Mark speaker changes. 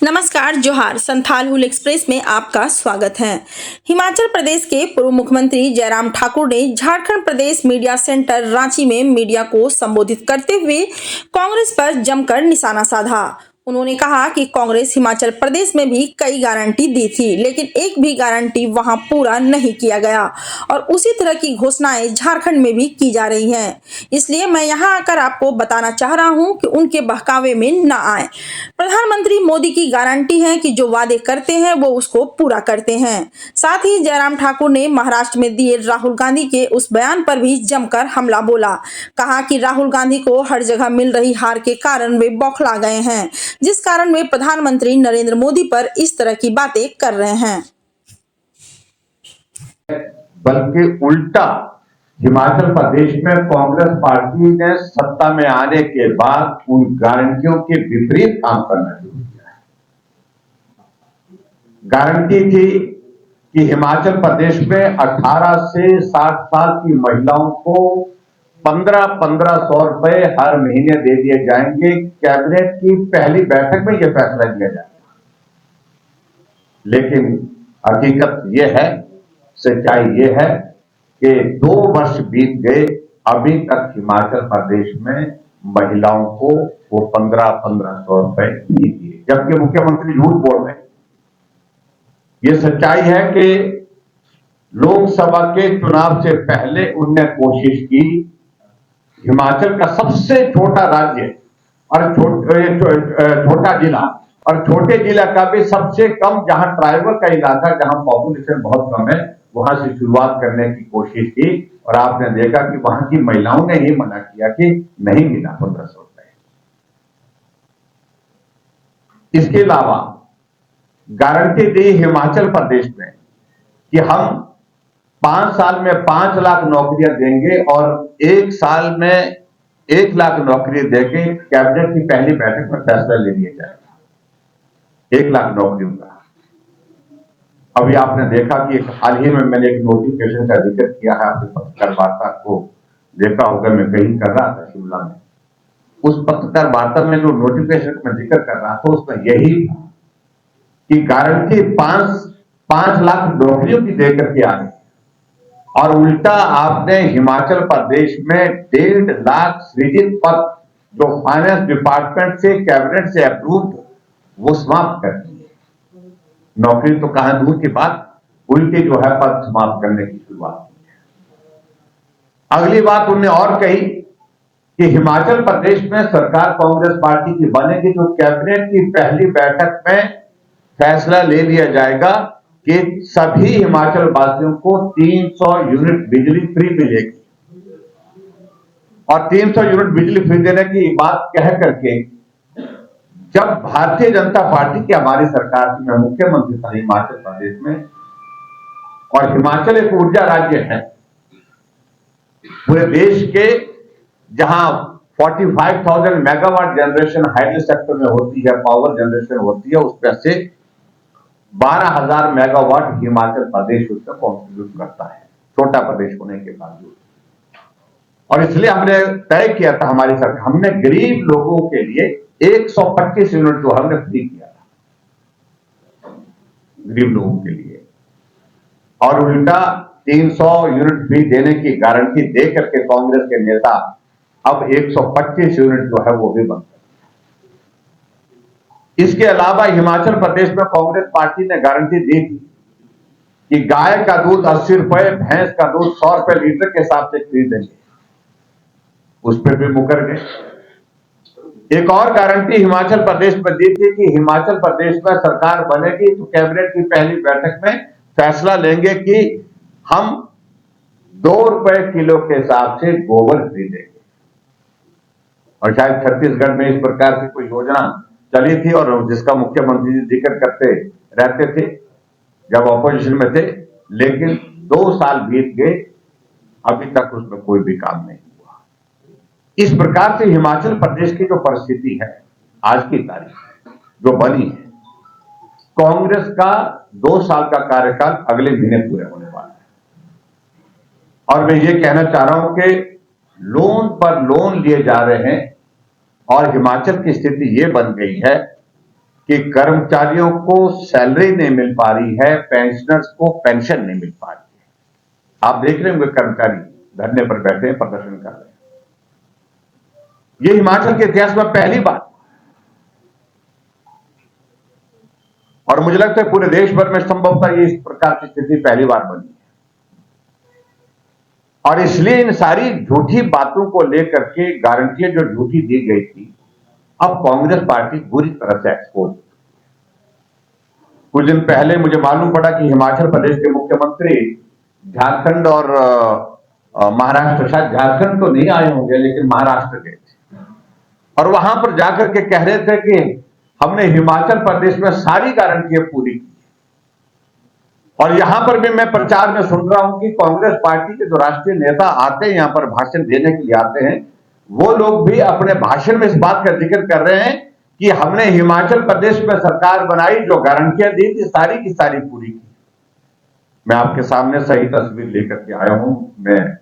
Speaker 1: नमस्कार, जोहार। संथाल हुल एक्सप्रेस में आपका स्वागत है। हिमाचल प्रदेश के पूर्व मुख्यमंत्री जयराम ठाकुर ने झारखंड प्रदेश मीडिया सेंटर रांची में मीडिया को संबोधित करते हुए कांग्रेस पर जमकर निशाना साधा। उन्होंने कहा कि कांग्रेस हिमाचल प्रदेश में भी कई गारंटी दी थी, लेकिन एक भी गारंटी वहां पूरा नहीं किया गया और उसी तरह की घोषणाएं झारखंड में भी की जा रही हैं। इसलिए मैं यहां आकर आपको बताना चाह रहा हूं कि उनके बहकावे में न आए। प्रधानमंत्री मोदी की गारंटी है कि जो वादे करते हैं वो उसको पूरा करते हैं। साथ ही जयराम ठाकुर ने महाराष्ट्र में दिए राहुल गांधी के उस बयान पर भी जमकर हमला बोला। कहा कि राहुल गांधी को हर जगह मिल रही हार के कारण वे बौखला गए हैं, जिस कारण वे प्रधानमंत्री नरेंद्र मोदी पर इस तरह की बातें कर रहे हैं।
Speaker 2: बल्कि उल्टा हिमाचल प्रदेश में कांग्रेस पार्टी ने सत्ता में आने के बाद उन गारंटियों के विपरीत काम करना शुरू किया है। गारंटी थी कि हिमाचल प्रदेश में 18 से 60 साल की महिलाओं को 1500 रुपए हर महीने दे दिए जाएंगे। कैबिनेट की पहली बैठक में यह फैसला लिया जाएगा। लेकिन हकीकत यह है, सच्चाई यह है कि 2 वर्ष बीत गए, अभी तक हिमाचल प्रदेश में महिलाओं को वो 1500 रुपए नहीं दिए, जबकि मुख्यमंत्री झूठ बोल रहे हैं। ये सच्चाई है कि लोकसभा के चुनाव से पहले उनने कोशिश की, हिमाचल का सबसे छोटा राज्य और छोटा जिला और छोटे जिला का भी सबसे कम, जहां ट्राइबल का इलाका, जहां पॉपुलेशन बहुत कम है, वहां से शुरुआत करने की कोशिश की और आपने देखा कि वहां की महिलाओं ने ही मना किया कि नहीं मिला 1500 रुपए। इसके अलावा गारंटी दी हिमाचल प्रदेश में कि हम 5 साल में 5 लाख नौकरियां देंगे और 1 साल में 1 लाख नौकरी देके कैबिनेट की पहली बैठक में फैसला ले लिया जाएगा 1 लाख नौकरियों का। अभी आपने देखा कि हाल ही में मैंने एक नोटिफिकेशन का जिक्र किया है, आपके पत्रकार वार्ता को देखा होगा, मैं कहीं कर रहा था शिमला में। उस पत्रकार वार्ता में जो नोटिफिकेशन में जिक्र कर रहा था उसमें यही था कि गारंटी 5 लाख नौकरियों की देकर के आ गई और उल्टा आपने हिमाचल प्रदेश में 1.5 लाख सृजित पद जो फाइनेंस डिपार्टमेंट से, कैबिनेट से अप्रूव, वो समाप्त कर दिए। नौकरी तो कहां दूर की बात, उल्टी जो है पद समाप्त करने की शुरुआत की है। अगली बात उन्होंने और कही कि हिमाचल प्रदेश में सरकार कांग्रेस पार्टी की बनेगी तो कैबिनेट की पहली बैठक में फैसला ले लिया जाएगा कि सभी हिमाचल वासियों को 300 यूनिट बिजली फ्री मिलेगी। और 300 यूनिट बिजली फ्री देने की बात कह करके जब भारतीय जनता पार्टी की हमारी सरकार थी, मैं मुख्यमंत्री था हिमाचल प्रदेश में, और हिमाचल एक ऊर्जा राज्य है पूरे देश के, जहां 45,000 मेगावाट जनरेशन हाइड्रो सेक्टर में होती है, पावर जनरेशन होती है, उसमें से 12,000 मेगावाट हिमाचल प्रदेश उसका कॉन्ट्रीब्यूट करता है, छोटा प्रदेश होने के बावजूद। और इसलिए हमने तय किया था, हमारी सरकार, हमने गरीब लोगों के लिए 125 यूनिट जो हमने फ्री किया था गरीब लोगों के लिए, और उल्टा 300 यूनिट फ्री देने की गारंटी दे करके कांग्रेस के नेता अब 125 यूनिट जो है वो भी बंद कर। इसके अलावा हिमाचल प्रदेश में कांग्रेस पार्टी ने गारंटी दी थी कि गाय का दूध 80 रुपए, भैंस का दूध 100 रुपए लीटर के हिसाब से खरीदेंगे, उस पर भी मुकर गए। एक और गारंटी हिमाचल प्रदेश में दी थी कि हिमाचल प्रदेश में सरकार बनेगी तो कैबिनेट की पहली बैठक में फैसला लेंगे कि हम 2 रुपए किलो के हिसाब से गोबर खरीदेंगे। और शायद छत्तीसगढ़ में इस प्रकार की कोई योजना चली थी और जिसका मुख्यमंत्री जी जिक्र करते रहते थे जब ऑपोजिशन में थे, लेकिन 2 साल बीत गए, अभी तक उसमें कोई भी काम नहीं हुआ। इस प्रकार से हिमाचल प्रदेश की जो परिस्थिति है आज की तारीख जो बनी है, कांग्रेस का 2 साल का कार्यकाल अगले महीने पूरे होने वाला है। और मैं ये कहना चाह रहा हूं कि लोन पर लोन लिए जा रहे हैं और हिमाचल की स्थिति ये बन गई है कि कर्मचारियों को सैलरी नहीं मिल पा रही है, पेंशनर्स को पेंशन नहीं मिल पा रही है। आप देख रहे होंगे कर्मचारी धरने पर बैठे हैं, प्रदर्शन कर रहे हैं। ये हिमाचल के इतिहास में पहली बार, और मुझे लगता है पूरे देश भर में संभवतः ये इस प्रकार की स्थिति पहली बार बनी है। और इसलिए इन सारी झूठी बातों को लेकर के गारंटियां जो झूठी दी गई थी, अब कांग्रेस पार्टी बुरी तरह से एक्सपोज। कुछ दिन पहले मुझे मालूम पड़ा कि हिमाचल प्रदेश के मुख्यमंत्री झारखंड और महाराष्ट्र, शायद झारखंड तो नहीं आए होंगे लेकिन महाराष्ट्र गए थे, और वहां पर जाकर के कह रहे थे कि हमने हिमाचल प्रदेश में सारी गारंटियां पूरी की। और यहां पर भी मैं प्रचार में सुन रहा हूं कि कांग्रेस पार्टी के जो राष्ट्रीय नेता आते हैं यहां पर भाषण देने के लिए आते हैं, वो लोग भी अपने भाषण में इस बात का जिक्र कर रहे हैं कि हमने हिमाचल प्रदेश में सरकार बनाई, जो गारंटियां दी थी सारी की सारी पूरी की। मैं आपके सामने सही तस्वीर लेकर के आया हूं। मैं